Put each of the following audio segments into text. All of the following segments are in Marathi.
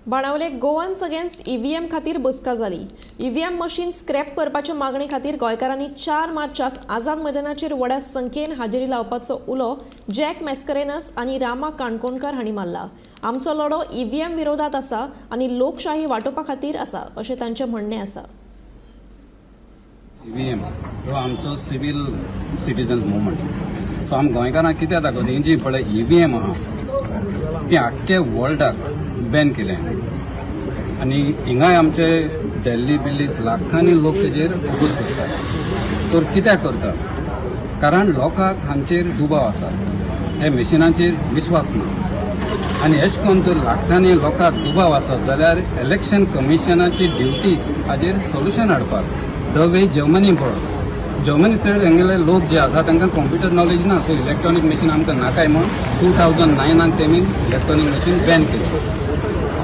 बाणावले गोवन्स अगेन्स्ट ईव्हीएम खातीर बसका जाली। ईव्हीएम मशीन स्क्रॅप करपाच्या मागणे खातीर गोंयकारांनी 4 मार्चाक आझाद मैदानाचेर व्हड्या संख्येन हाजेरी लावपाचो उलो जॅक मॅस्करेनस आनी रामा काणकोणकार हांणी मारला। आमचो लढो ईव्हीएम विरोधात आसा आनी लोकशाही वाटोवपा खातीर आसा अशें तांचें म्हणणें आसा। ईव्हीएम हो आमचो सिव्हिल सिटीजन्स मुवमेंट। सो आम गोंयकारांक कितें दाखयता ही जी पळय ईव्हीएम आहा ती आख्खे वर्ल्डाक बॅन केलें आनी हिंगाय आमचे दिल्ली बिल्लीस लाखांनी लोक तेजेर फोकस करतात। तर कित्याक करता? कारण लोकांक हांचेर दुबाव आसा, हे मशिनाचेर विश्वास ना आनी अशें करून तर लाखांनी लोकांक दुबाव आसत जाल्यार इलेक्शन कमिशनाची ड्युटी हाजेर सोल्युशन हाडपाक। द वे जर्मनी पळय, जर्मनी सायड हांगेले लोक जे आसा तांकां कंप्युटर नॉलेज ना, सो इलेक्ट्रॉनीक मशीन आमकां नाकाय म्हण 2009 तेमी इलेक्ट्रॉनीक मशीन बॅन केलें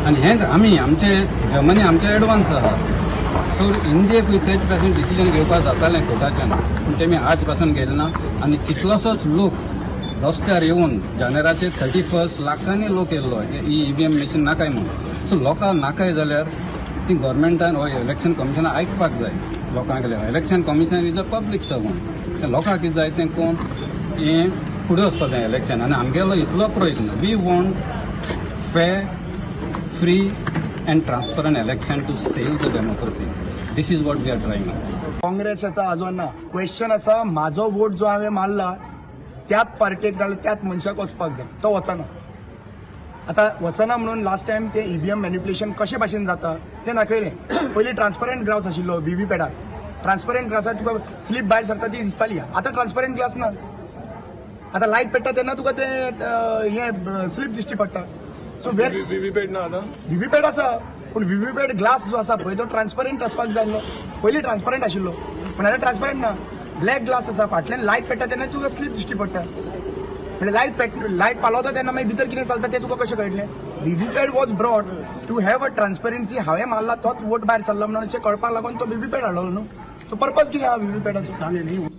आनी हेंच आमी आमचे जर्मनी आमचे एडवान्स आहा। सो इंडियेकूय तेच पासून डिसिजन घेवपाक जातालें कोर्टाच्यान, पूण तेमी आज पासून गेले ना आनी कितलोसोच लोक रस्त्यार येवन जानेराचे 31 लाखांनी लोक येयल्लो ही ईव्हीएम मशीन नाकाय म्हण। सो लोकांक नाकाय जाल्यार ती गव्हर्मेंटान हो इलेक्शन कमिशनाक आयकपाक जाय। लोकांक election commission is a public servant, लोकांक कितें जाय तें कोण हें फुडें वचपाक जाय इलेक्शन आनी आमगेलो इतलो प्रयत्न। वी वॉन्ट फेर, free and transparent election to save the democracy. This is what we are trying now. Congress आता आजून ना क्वेश्चन असा, माझो वोट जो हांवें मारला त्याच पार्टेक नाल्यार त्याच मनशाक वचपाक जाय, तो वचना। आता वचना म्हणून लास्ट टाइम ते ईव्हीएम मॅनिप्युलेशन कशे भाशेन जाता ते दाखयलें। पयलीं ट्रान्सपरंट ग्लास आशिल्लो व्हीव्हीपॅटार, ट्रान्सपरंट ग्लासार तुका स्लीप भायर सरता ती दिसताली। आता ट्रान्सपरंट ग्लास ना, आता लायट पेट्टा तेन्ना तुका ते हे स्लीप दिश्टी पडटा। सो वेर व्हीव्हीपॅट ना, आता व्हीव्हीपॅट आसा पूण व्हीव्हीपॅट ग्लास जो आसा पळय तो ट्रान्सपरंट आसपाक जाय आसलो। पयलीं ट्रान्सपरंट आशिल्लो पूण आतां ट्रान्सपरंट ना, ब्लॅक ग्लास आसा, फाटल्यान लायट पेट्टा तेन्ना तुका स्लीप दिश्टी पडटा। म्हणजे लायट पालवता तेन्ना मागीर भितर कितें चलता तें तुका कशें कळटलें? VVPAT was brought to have a transparency. हांवें मारला तोच वोट भायर सरला म्हणून अशें कळपाक लागून तो व्हीव्हीपॅट हाडलो न्हू। सो पर्पज कितें आहा व्हीव्हीपॅटाचो?